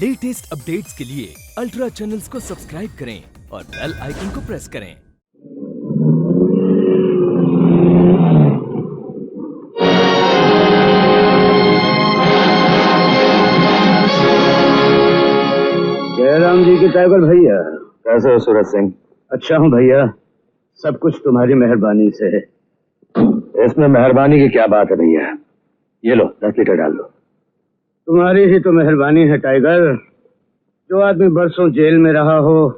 Latest updates के लिए ultra channels को सब्सक्राइब करें और बेल आइकन को प्रेस करें। जयराम जी की टाइगर भैया, कैसे हो सूरज सिंह? अच्छा हूँ भैया, सब कुछ तुम्हारी मेहरबानी से है। इसमें मेहरबानी की क्या बात है भैया? ये लो 10 लीटर डाल दो। तुम्हारी ही तो मेहरबानी है टाइगर। जो आदमी बरसों जेल में रहा हो,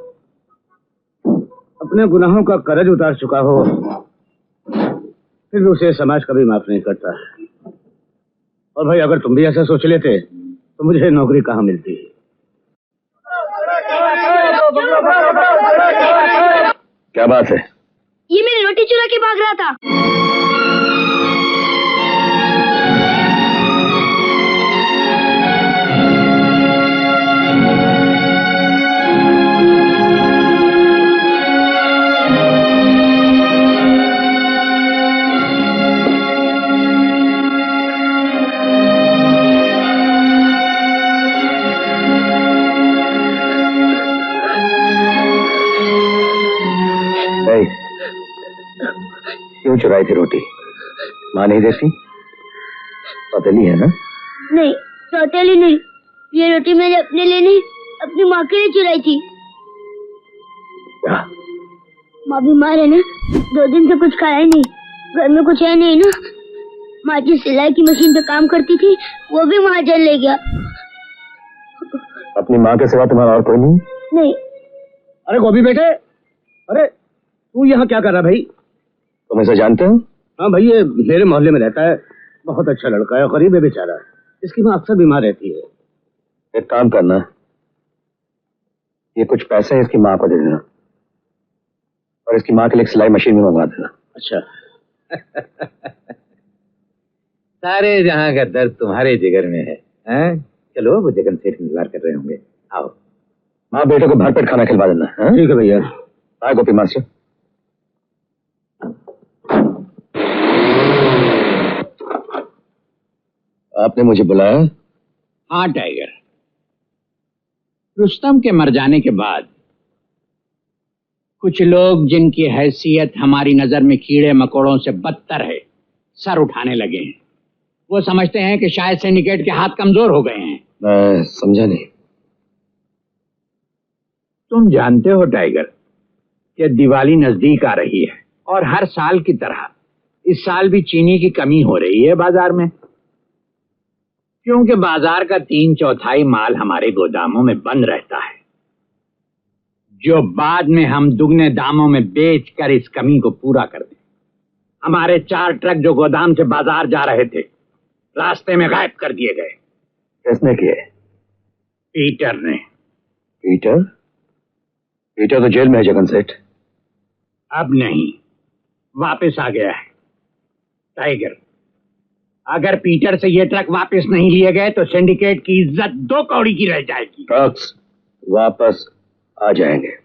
अपने गुनाहों का कर्ज उतार चुका हो, फिर भी उसे समाज कभी माफ नहीं करता। और भाई अगर तुम भी ऐसा सोच लेते तो मुझे नौकरी कहाँ मिलती। क्या बात है? ये मेरी रोटी चुरा के भाग रहा था। क्यों चुराई थी रोटी? माँ नहीं देती? पतली है ना? नहीं, सौतेली नहीं। ये रोटी मैंने अपने लिए नहीं, अपनी माँ के लिए चुराई थी। क्या? माँ बीमार है ना, 2 दिन से कुछ खाया नहीं। घर में कुछ है नहीं ना। माँ जी सिलाई की मशीन पे काम करती थी, वो भी महाजन ले गया। अपनी माँ के सिवा तुम्हारा और कोई नहीं? नहीं। अरे गोभी बेटे, अरे तू यहाँ क्या कर रहा भाई? तुम इसे जानते हो? हाँ भाई, ये मेरे मोहल्ले में रहता है। बहुत अच्छा लड़का है, गरीब है बेचारा। इसकी माँ अक्सर बीमार रहती है। एक काम करना, ये कुछ पैसे इसकी माँ को दे देना और इसकी माँ के लिए सिलाई मशीन भी मंगवा देना। अच्छा। सारे जहां का दर्द तुम्हारे जिगर में है, हैं? चलो वो जगन सेठ इंतजार कर रहे होंगे, आओ। माँ बेटे को भरपेट खाना खिलवा देना। ठीक है भैया। आए गोपी मास्टर। आपने मुझे बुलाया? हाँ टाइगर, रुस्तम के मर जाने के बाद कुछ लोग जिनकी हैसियत हमारी नजर में कीड़े मकोड़ों से बदतर है, सर उठाने लगे हैं। वो समझते हैं कि शायद सिंडिकेट के हाथ कमजोर हो गए हैं। मैं समझा नहीं। तुम जानते हो टाइगर कि दिवाली नजदीक आ रही है और हर साल की तरह इस साल भी चीनी की कमी हो रही है बाजार में, क्योंकि बाजार का 3/4 माल हमारे गोदामों में बंद रहता है, जो बाद में हम दुगने दामों में बेचकर इस कमी को पूरा कर दें। हमारे 4 ट्रक जो गोदाम से बाजार जा रहे थे, रास्ते में गायब कर दिए गए। किसने किए? पीटर ने। पीटर? पीटर तो जेल में है जगन सेठ। अब नहीं, वापस आ गया है। टाइगर, अगर पीटर से ये ट्रक वापस नहीं लिए गए तो सिंडिकेट की इज्जत 2 कौड़ी की रह जाएगी। ट्रक्स वापस आ जाएंगे।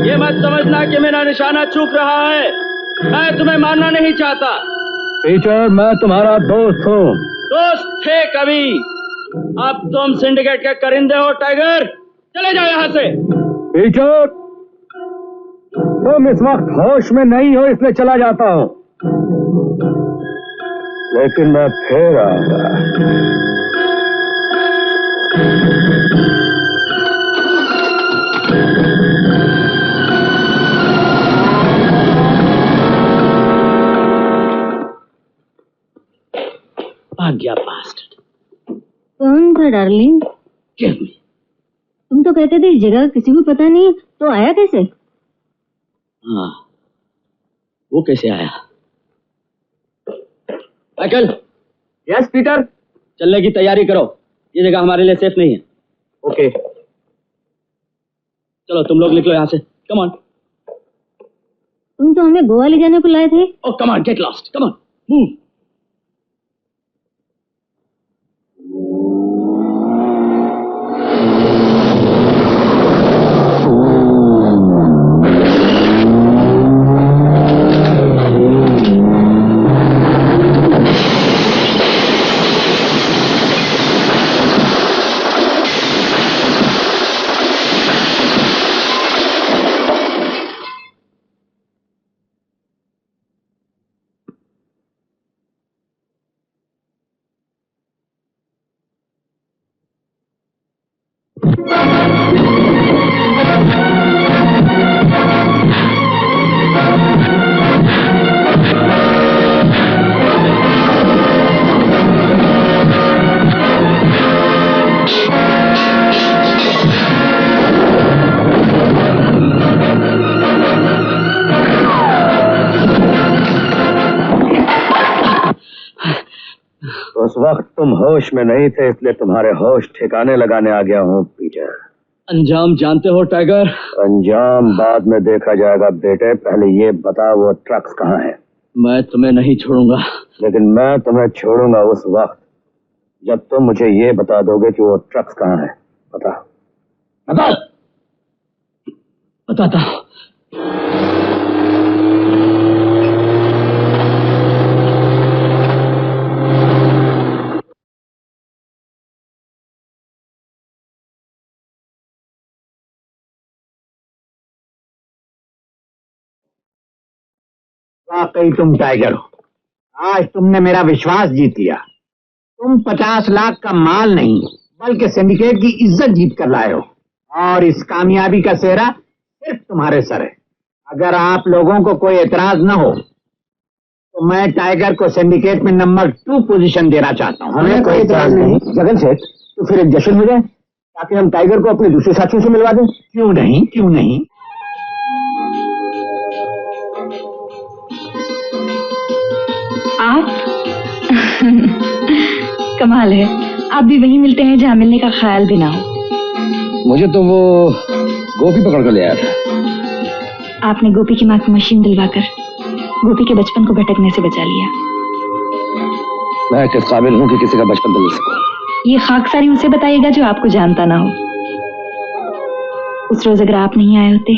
ये मत समझना कि मेरा निशाना चूक रहा है। मैं तुम्हें मानना नहीं चाहता। पीटर, मैं तुम्हारा दोस्त हूँ। दोस्त थे कभी, अब तुम सिंडिकेट के करिंदे हो। टाइगर, चले जाओ यहाँ से। पीटर, तुम इस वक्त होश में नहीं हो, इसलिए चला जाता हूँ, लेकिन मैं फिर आऊंगा। भाग्या बास्टर्ड। कौन था डार्लिंग? तुम तो कहते थे इस जगह का किसी को पता नहीं, तो आया कैसे? हाँ, वो कैसे आया? माइकल। Yes Peter. चलने की तैयारी करो, ये जगह हमारे लिए सेफ नहीं है। ओके, चलो तुम लोग निकलो यहाँ से, कम ऑन। तुम तो हमें गोवा ले जाने को लाए थे। Oh, come on, get lost. Come on, move. उस वक्त तुम होश में नहीं थे, इसलिए तुम्हारे होश ठिकाने लगाने आ गया हूँ पीटर। अंजाम जानते हो टाइगर? अंजाम बाद में देखा जाएगा बेटे, पहले ये बता वो ट्रक्स कहाँ हैं? मैं तुम्हें नहीं छोड़ूंगा। लेकिन मैं तुम्हें छोड़ूंगा उस वक्त जब तुम मुझे ये बता दोगे कि वो ट्रक्स कहाँ हैं। बता बता। बताता हूँ। वाकई तुम टाइगर हो। आज तुमने मेरा विश्वास जीत लिया। तुम 50 लाख का माल नहीं बल्कि सिंडिकेट की इज्जत जीत कर लाए हो, और इस कामयाबी का सेहरा सिर्फ तुम्हारे सर है। अगर आप लोगों को कोई एतराज न हो तो मैं टाइगर को सिंडिकेट में नंबर 2 पोजीशन देना चाहता हूँ। हमें कोई एतराज नहीं। जगन सेठ, तो फिर एक जश्न हो जाए ताकि हम टाइगर को अपने दूसरे साथियों से मिलवा दें। क्यों नहीं, क्यों नहीं। आप कमाल है, आप भी वहीं मिलते हैं जहाँ मिलने का ख्याल भी ना हो। मुझे तो वो गोपी पकड़ कर ले आया था। आपने गोपी की माँ की मशीन दिलवाकर गोपी के बचपन को भटकने से बचा लिया। मैं किस काबिल हूँ कि किसी का बचपन बदल सकूं? ये खाकसारी उसे बताइएगा जो आपको जानता ना हो। उस रोज अगर आप नहीं आए होते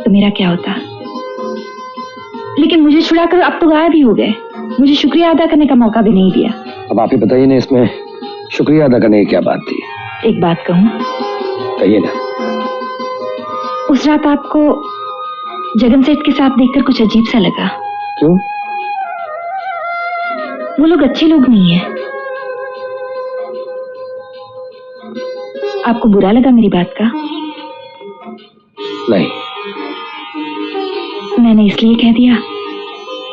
तो मेरा क्या होता। लेकिन मुझे छुड़ाकर अब तो गायब ही हो गए। मुझे शुक्रिया अदा करने का मौका भी नहीं दिया। अब आप ही बताइए ना, इसमें शुक्रिया अदा करने की क्या बात थी? एक बात कहूँ? कहिए ना। उस रात आपको जगन सेठ के साथ देखकर कुछ अजीब सा लगा। क्यों? वो लोग अच्छे लोग नहीं है। आपको बुरा लगा मेरी बात का? नहीं। मैंने इसलिए कह दिया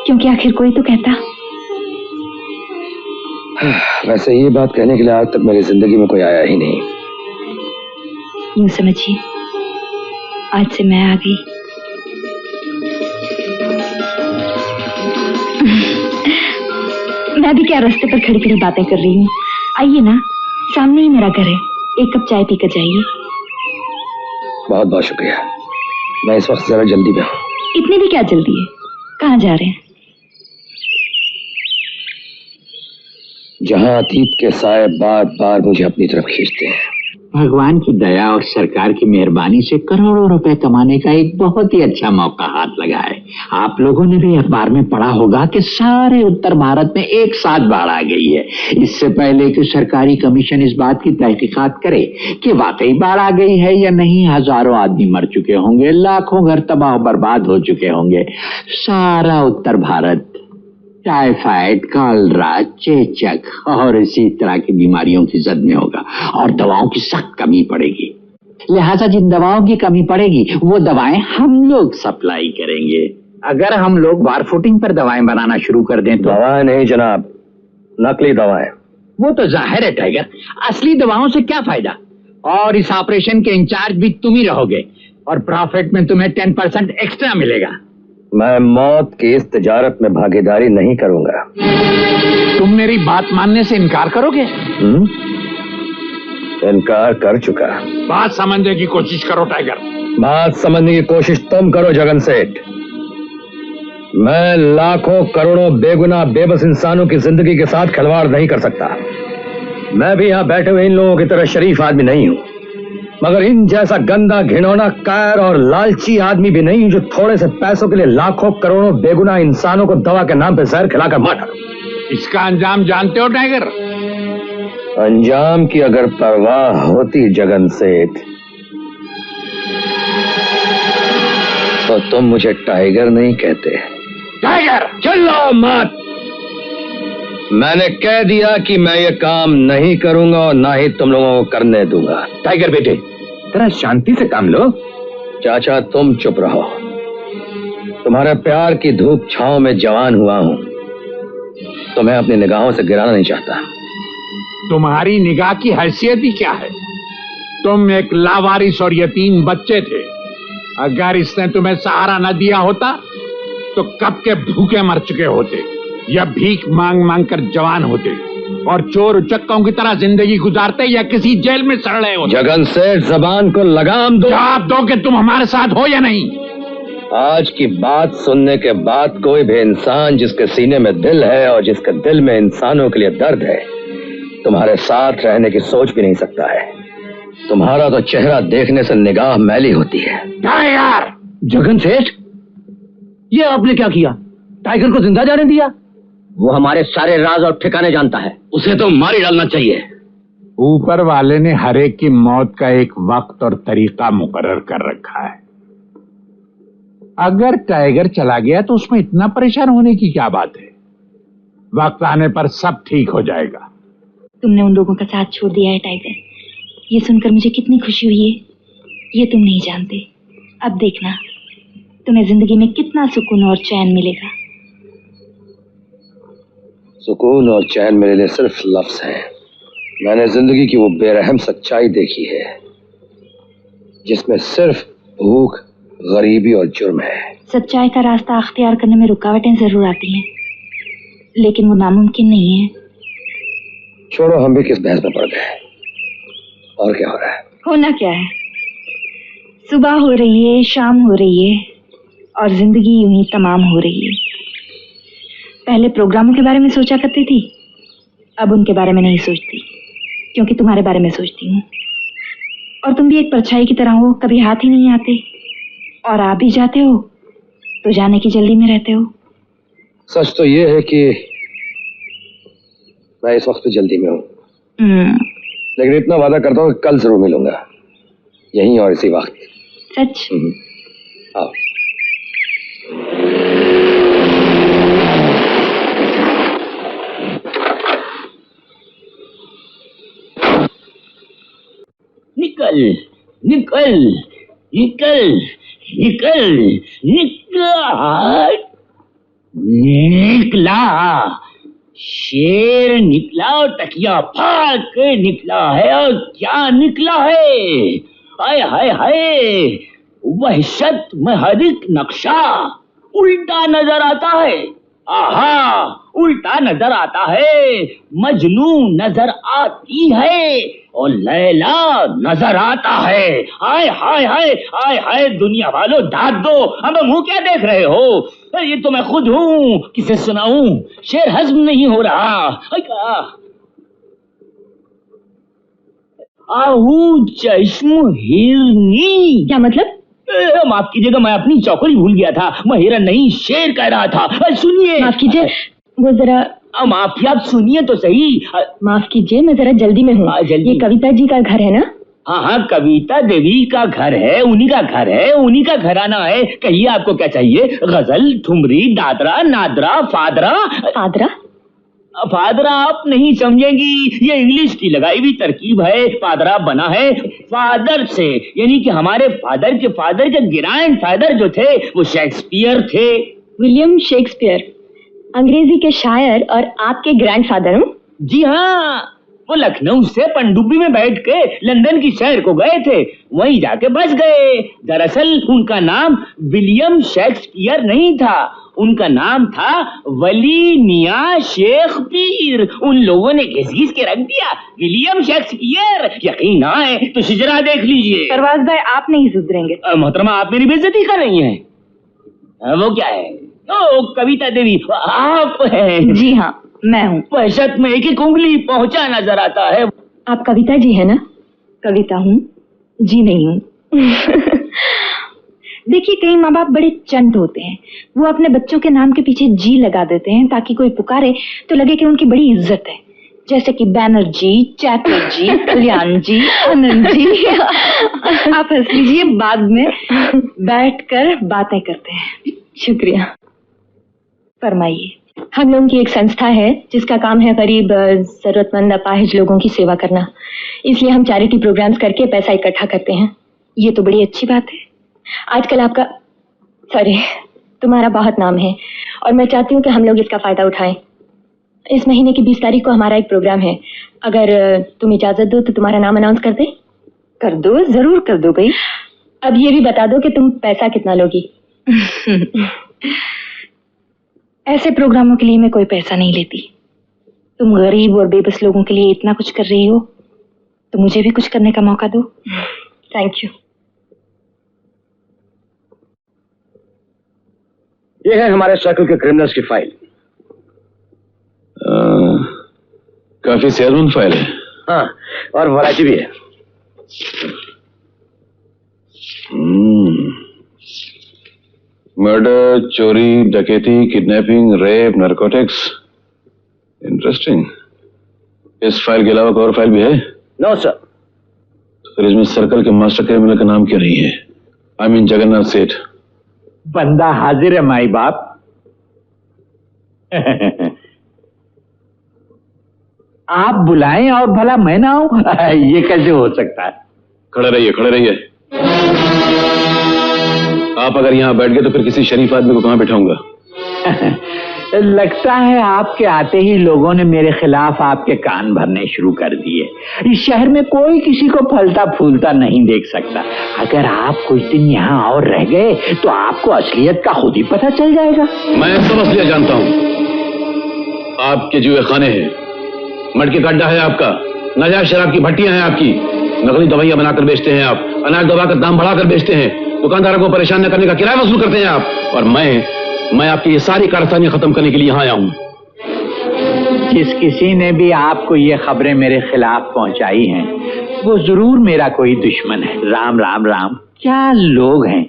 क्योंकि आखिर कोई तो कहता। वैसे ये बात कहने के लिए आज तक मेरी जिंदगी में कोई आया ही नहीं। यूं समझिए आज से मैं आ गई। मैं भी क्या रास्ते पर खड़ी खड़ी बातें कर रही हूँ। आइए ना, सामने ही मेरा घर है। एक कप चाय पीकर जाइए। बहुत बहुत शुक्रिया। मैं इस वक्त जरा जल्दी में हूँ। इतनी भी क्या जल्दी है? कहाँ जा रहे हैं? जहाँ अतीत के साए बार बार मुझे अपनी तरफ खींचते हैं। भगवान की दया और सरकार की मेहरबानी से करोड़ों रुपए कमाने का एक बहुत ही अच्छा मौका हाथ लगा है। आप लोगों ने भी अखबार में पढ़ा होगा कि सारे उत्तर भारत में एक साथ बाढ़ आ गई है। इससे पहले कि सरकारी कमीशन इस बात की तहकीकात करे कि वाकई बाढ़ आ गई है या नहीं, हजारों आदमी मर चुके होंगे, लाखों घर तबाह बर्बाद हो चुके होंगे। सारा उत्तर भारत टाइफाइड, कॉलरा, चेचक और इसी तरह की बीमारियों की जद में होगा और दवाओं की सख्त कमी पड़ेगी। लिहाजा जिन दवाओं की कमी पड़ेगी वो दवाएं हम लोग सप्लाई करेंगे। अगर हम लोग वार फुटिंग पर दवाएं बनाना शुरू कर दें तो। दवाएं नहीं जनाब, नकली दवाएं। वो तो जाहिर है टाइगर, असली दवाओं से क्या फायदा। और इस ऑपरेशन के इंचार्ज भी तुम ही रहोगे और प्रॉफिट में तुम्हें 10% एक्स्ट्रा मिलेगा। मैं मौत की इस तिजारत में भागीदारी नहीं करूंगा। तुम मेरी बात मानने से इनकार करोगे? इनकार कर चुका। बात समझने की कोशिश करो टाइगर। बात समझने की कोशिश तुम करो जगन सेठ। मैं लाखों करोड़ों बेगुनाह बेबस इंसानों की जिंदगी के साथ खिलवाड़ नहीं कर सकता। मैं भी यहां बैठे हुए इन लोगों की तरह शरीफ आदमी नहीं हूं, मगर इन जैसा गंदा घिनौना कायर और लालची आदमी भी नहीं जो थोड़े से पैसों के लिए लाखों करोड़ों बेगुनाह इंसानों को दवा के नाम पे जहर खिलाकर मार डाले। इसका अंजाम जानते हो टाइगर? अंजाम की अगर परवाह होती जगन सेठ तो तुम मुझे टाइगर नहीं कहते। टाइगर चिल्लाओ मत। मैंने कह दिया कि मैं ये काम नहीं करूंगा और ना ही तुम लोगों को करने दूंगा। टाइगर बेटे, जरा शांति से काम लो। चाचा तुम चुप रहो। तुम्हारे प्यार की धूप छांव में जवान हुआ हूं, तुम्हें अपनी निगाहों से गिराना नहीं चाहता। तुम्हारी निगाह की हैसियत ही क्या है? तुम एक लावारिस और यतीम बच्चे थे। अगर इसने तुम्हें सहारा न दिया होता तो कब के भूखे मर चुके होते या भीख मांग मांग कर जवान होते और चोर उचक्कों की तरह जिंदगी गुजारते या किसी जेल में सड़ रहे होते। जगन सेठ जबान को लगाम दो। जवाब दो कि तुम हमारे साथ हो या नहीं। आज की बात सुनने के बाद कोई भी इंसान जिसके सीने में दिल है और जिसके दिल में इंसानों के लिए दर्द है तुम्हारे साथ रहने की सोच भी नहीं सकता है। तुम्हारा तो चेहरा देखने से निगाह मैली होती है। टाइगर! जगन सेठ, ये आपने क्या किया? टाइगर को जिंदा जाने दिया? वो हमारे सारे राज और ठिकाने जानता है, उसे तो मार ही डालना चाहिए। ऊपर वाले ने हर एक की मौत का एक वक्त और तरीका मुकर्रर कर रखा है। अगर टाइगर चला गया तो उसमें इतना परेशान होने की क्या बात है? वक्त आने पर सब ठीक हो जाएगा। तुमने उन लोगों का साथ छोड़ दिया है टाइगर, ये सुनकर मुझे कितनी खुशी हुई है ये तुम नहीं जानते। अब देखना तुम्हें जिंदगी में कितना सुकून और चैन मिलेगा। सुकून और चैन मेरे लिए सिर्फ लफ्ज हैं। मैंने जिंदगी की वो बेरहम सच्चाई देखी है जिसमें सिर्फ भूख, गरीबी और जुर्म है। सच्चाई का रास्ता अख्तियार करने में रुकावटें जरूर आती हैं, लेकिन वो नामुमकिन नहीं है। छोड़ो, हम भी किस बहस में पड़ गए। और क्या हो रहा है? होना क्या है, सुबह हो रही है, शाम हो रही है और जिंदगी यूं ही तमाम हो रही है। पहले प्रोग्रामों के बारे में सोचा करती थी, अब उनके बारे में नहीं सोचती क्योंकि तुम्हारे बारे में सोचती हूँ। और तुम भी एक परछाई की तरह हो, कभी हाथ ही नहीं आते और आ भी जाते हो तो जाने की जल्दी में रहते हो। सच तो ये है कि मैं इस वक्त जल्दी में हूँ, लेकिन इतना वादा करता हूँ कि कल जरूर मिलूंगा, यहीं और इसी वक्त। सच? आओ। निकल निकल निकल निकल निकला, शेर निकला और तकिया फाड़ के निकला है। और क्या निकला है? हाय हाय हाय, वहशत में हर एक नक्शा उल्टा नजर आता है। आहा, उल्टा नजर आता है। मजनू नजर आती है और लैला नजर आता है। हाय हाय हाय हाय हाय, दुनिया वालों दाद दो, अब मुंह क्या देख रहे हो? ये तो मैं खुद हूँ, किसे सुनाऊं? शेर हजम नहीं हो रहा। आहू चश्म हिरनी। क्या मतलब? माफ कीजिएगा, मैं अपनी चौकड़ी भूल गया था। मैं हिरन नहीं शेर कह रहा था। सुनिए। माफ कीजिए, वो जरा माफ किया, आप सुनिए तो सही। माफ कीजिए, मैं जरा जल्दी में हूँ। जल्दी। ये कविता जी का घर है ना? हाँ हाँ, कविता देवी का घर है, उन्हीं का घर है, उन्हीं का घराना है। कहिए आपको क्या चाहिए? गजल, ठुमरी, दादरा, नादरा, फादरा। फादरा? फादरा आप नहीं समझेंगी, ये इंग्लिश की लगाई हुई तरकीब है। फादरा बना है फादर से, यानी कि हमारे फादर के ग्रैंड फादर जो थे वो शेक्सपियर थे। विलियम शेक्सपियर, अंग्रेजी के शायर, और आपके ग्रैंडफादर हूँ? जी हाँ, वो लखनऊ से पनडुब्बी में बैठ के लंदन की शहर को गए थे, वहीं जाके बस गए। दरअसल उनका नाम विलियम शेक्सपियर नहीं था, उनका नाम था वली मियां शेक्सपियर। उन लोगों ने घिस-घिस के रख दिया विलियम शेक्सपियर। यकीन ना आए तो शिजरा देख लीजिए। परवाज भाई, आप नहीं सुधरेंगे। मोहतरमा, आप मेरी बेइज्जती कर रही हैं। वो क्या है? ओ कविता देवी, आप हैं? जी हाँ, मैं हूँ। वहशत में एक एक उंगली पहुंचा नजर आता है। आप कविता जी है ना? कविता हूँ, जी नहीं हूँ। देखिए, कई माँ बाप बड़े चंट होते हैं। वो अपने बच्चों के नाम के पीछे जी लगा देते हैं ताकि कोई पुकारे तो लगे कि उनकी बड़ी इज्जत है, जैसे कि बैनर्जी, चैटर्जी, कल्याण जी, आनंद जी। आप हंस लीजिए, बाद में बैठकर बातें करते हैं। शुक्रिया। फरमाइए। हम लोगों की एक संस्था है जिसका काम है गरीब जरूरतमंद अपाहिज लोगों की सेवा करना, इसलिए हम चैरिटी प्रोग्राम्स करके पैसा इकट्ठा करते हैं। ये तो बड़ी अच्छी बात है। आजकल तुम्हारा बहुत नाम है और मैं चाहती हूँ कि हम लोग इसका फायदा उठाएं। इस महीने की 20 तारीख को हमारा एक प्रोग्राम है, अगर तुम इजाजत दो तो तुम्हारा नाम अनाउंस कर दे। कर दो, जरूर कर दो भाई। अब ये भी बता दो कि तुम पैसा कितना लोगी। ऐसे प्रोग्रामों के लिए मैं कोई पैसा नहीं लेती। तुम गरीब और बेबस लोगों के लिए इतना कुछ कर रही हो तो मुझे भी कुछ करने का मौका दो। Thank you. ये है हमारे सर्कल के क्रिमिनल्स की फाइल। काफी सेहतमंद फाइल है। हाँ, और वैरायटी भी है। मर्डर, चोरी, डकैती, किडनैपिंग, रेप, नारकोटिक्स। इंटरेस्टिंग। इस फाइल के अलावा कोई और फाइल भी है? No sir. तो फिर इसमें सर्कल के मास्टर क्रिमिनल का नाम क्यों नहीं है? आई मीन जगन्नाथ सेठ। बंदा हाजिर है माई बाप। आप बुलाएं और भला मैं ना आऊं? ये कैसे हो सकता है? खड़े रहिए, खड़े रहिए। आप अगर यहां बैठ गए तो फिर किसी शरीफ आदमी को कहां बिठाऊंगा? लगता है आपके आते ही लोगों ने मेरे खिलाफ आपके कान भरने शुरू कर दिए। इस शहर में कोई किसी को फलता फूलता नहीं देख सकता। अगर आप कुछ दिन यहाँ और रह गए तो आपको असलियत का खुद ही पता चल जाएगा। मैं सब असलियत जानता हूं। आपके जुए खाने हैं, मटके का अड्डा है आपका, नाजायज शराब की भट्टियां हैं आपकी, नकली दवाइयां बनाकर बेचते हैं आप, अनाज दबाकर दाम बढ़ाकर बेचते हैं, दुकानदारों को परेशान न करने का किराया वसूल करते हैं आप। और मैं आपकी ये सारी कारस्तानियां खत्म करने के लिए यहां आया हूं। जिस किसी ने भी आपको ये खबरें मेरे खिलाफ पहुंचाई हैं वो जरूर मेरा कोई दुश्मन है। राम राम राम, क्या लोग हैं।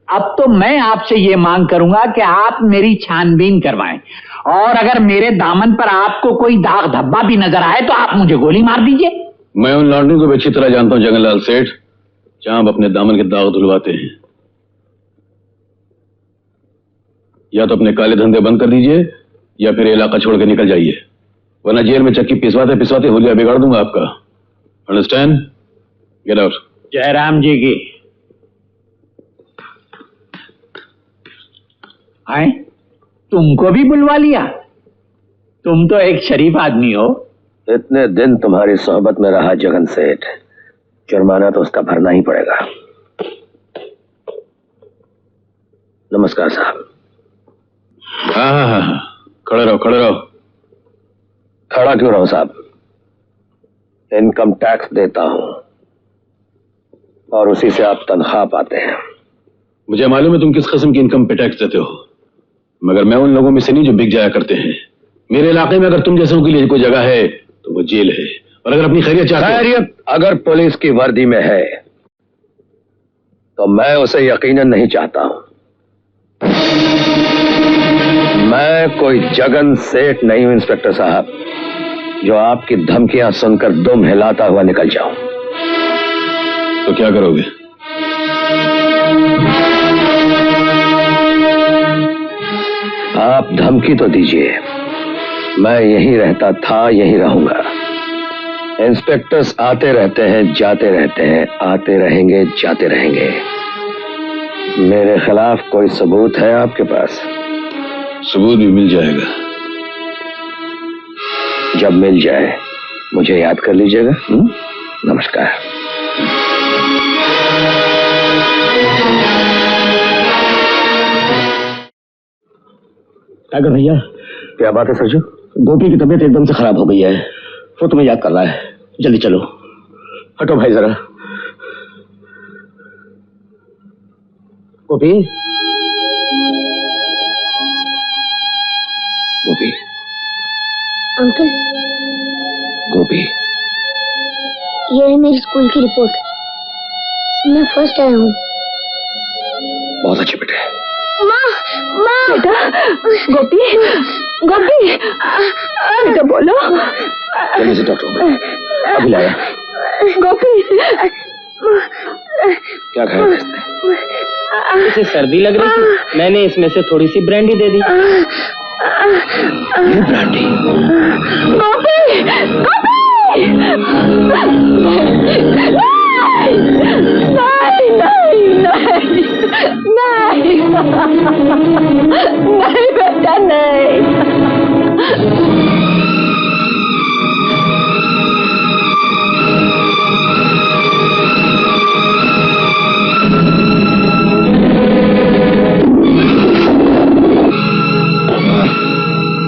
अब तो मैं आपसे ये मांग करूंगा कि आप मेरी छानबीन करवाएं, और अगर मेरे दामन पर आपको कोई दाग धब्बा भी नजर आए तो आप मुझे गोली मार दीजिए। मैं उन लॉन्ड्री को भी अच्छी तरह जानता हूं जगनलाल सेठ, जहां आप अपने दामन के दाग धुलवाते हैं। या तो अपने काले धंधे बंद कर दीजिए या फिर इलाका छोड़ के निकल जाइए, वरना जेल में चक्की पिसवाते होलिया बिगाड़ दूंगा आपका। Understand? Get out. Jairam ji की आए, तुमको भी बुलवा लिया? तुम तो एक शरीफ आदमी हो। इतने दिन तुम्हारी सोहबत में रहा जगन सेठ, जुर्माना तो उसका भरना ही पड़ेगा। नमस्कार साहब। हाँ, खड़े रहो, खड़े रहो। खड़ा क्यों रहो साहब? इनकम टैक्स देता हूं और उसी से आप तनख्वाह पाते हैं। मुझे मालूम है तुम किस किस्म की इनकम पे टैक्स देते हो, मगर मैं उन लोगों में से नहीं जो बिक जाया करते हैं। मेरे इलाके में अगर तुम जैसों के लिए कोई जगह है तो वो जेल है, और अगर अपनी खैरियत चाहते हो। खैरियत अगर पुलिस की वर्दी में है तो मैं उसे यकीनन नहीं चाहता हूं। मैं कोई जगन सेठ नहीं हूं इंस्पेक्टर साहब, जो आपकी धमकियां सुनकर दुम हिलाता हुआ निकल जाऊं। तो क्या करोगे? आप धमकी तो दीजिए, मैं यहीं रहता था, यहीं रहूंगा। इंस्पेक्टर्स आते रहते हैं, जाते रहते हैं, आते रहेंगे, जाते रहेंगे। मेरे खिलाफ कोई सबूत है आपके पास? सबूत भी मिल जाएगा। जब मिल जाए मुझे याद कर लीजिएगा। नमस्कार। टाइगर भैया, क्या बात है सरजू? गोपी की तबीयत एकदम से खराब हो गई है, वो तुम्हें याद कर रहा है। जल्दी चलो। हटो भाई जरा। गोपी, गोपी, अंकल, गोपी, ये है मेरी स्कूल की रिपोर्ट। मैं फर्स्ट आया हूँ। बहुत अच्छे बेटे। माँ, माँ। बेटा, गोपी, गोपी, बेटा बोलो। जल्दी से डॉक्टर, अभी लाया। गोपी, क्या खाया इसने? इसे सर्दी लग रही थी, मैंने इसमें से थोड़ी सी ब्रांडी दे दी। ये ब्रांडी? गोपी, गोपी! नहीं बेटा, नहीं।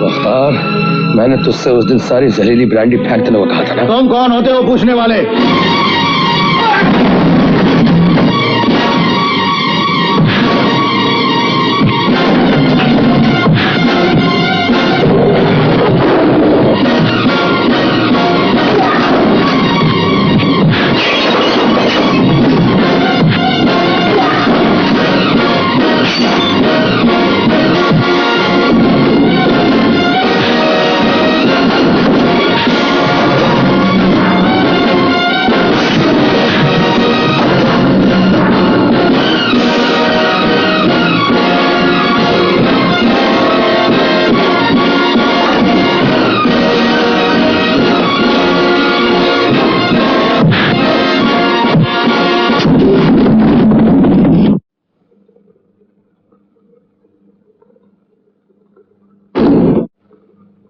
वखार, मैंने तुझसे उस दिन सारी जहरीली ब्रांडी फेंक देने को कहा था ना। तुम कौन होते हो पूछने वाले?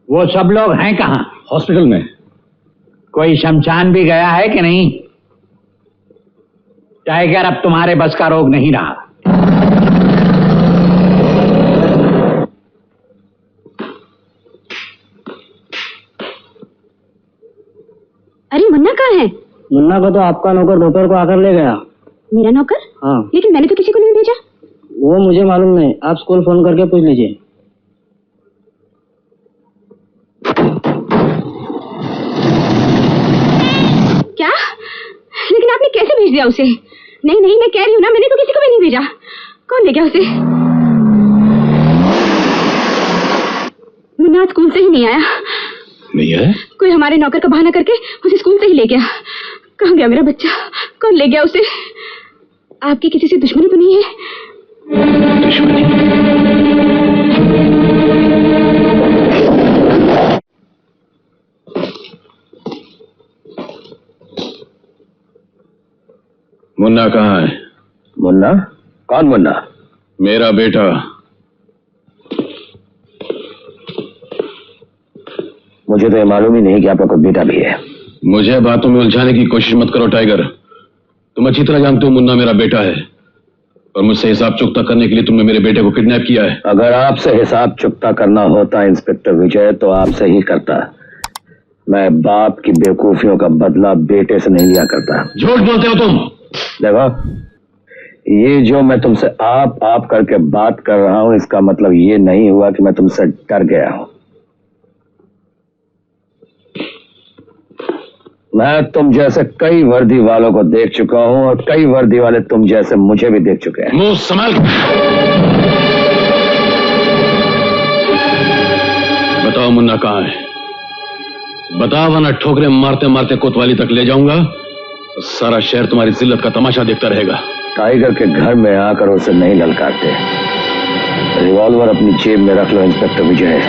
वो सब लोग हैं कहाँ? हॉस्पिटल में। कोई शमशान भी गया है कि नहीं? टाइगर, अब तुम्हारे बस का रोग नहीं रहा। अरे मुन्ना कहाँ है? मुन्ना को तो आपका नौकर दोपहर को आकर ले गया। मेरा नौकर? हाँ। लेकिन मैंने तो किसी को नहीं भेजा। वो मुझे मालूम नहीं, आप स्कूल फोन करके पूछ लीजिए। क्या? लेकिन आपने कैसे भेज दिया उसे? नहीं नहीं, मैं कह रही हूँ ना, मैंने तो किसी को भी नहीं भेजा। कौन ले गया उसे? मुन्ना स्कूल से ही नहीं आया। नहीं है? कोई हमारे नौकर का बहाना करके उसे स्कूल से ही ले गया। कहाँ गया मेरा बच्चा? कौन ले गया उसे? आपकी किसी से दुश्मनी तो नहीं है? दुश्मनी? मुन्ना कहाँ है? मुन्ना? कौन मुन्ना? मेरा बेटा। मुझे तो ये मालूम ही नहीं कि आपका कोई बेटा भी है। मुझे बातों में उलझाने की कोशिश मत करो टाइगर। तुम अच्छी तरह जानते हो मुन्ना मेरा बेटा है, और मुझसे हिसाब चुकता करने के लिए तुमने मेरे बेटे को किडनैप किया है। अगर आपसे हिसाब चुकता करना होता इंस्पेक्टर विजय, तो आपसे ही करता। मैं बाप की बेवकूफियों का बदला बेटे से नहीं लिया करता। झूठ बोलते हो तुम। देखो, ये जो मैं तुमसे आप करके बात कर रहा हूं, इसका मतलब ये नहीं हुआ कि मैं तुमसे डर गया हूं। मैं तुम जैसे कई वर्दी वालों को देख चुका हूं, और कई वर्दी वाले तुम जैसे मुझे भी देख चुके हैं। मुंह संभाल। बताओ मुन्ना कहाँ है? बताओ, वरना ठोकरे मारते मारते कोतवाली तक ले जाऊंगा। सारा शहर तुम्हारी जिल्लत का तमाशा देखता रहेगा। टाइगर के घर में आकर उसे नहीं ललकारते। रिवॉल्वर अपनी जेब में रख लो इंस्पेक्टर विजय।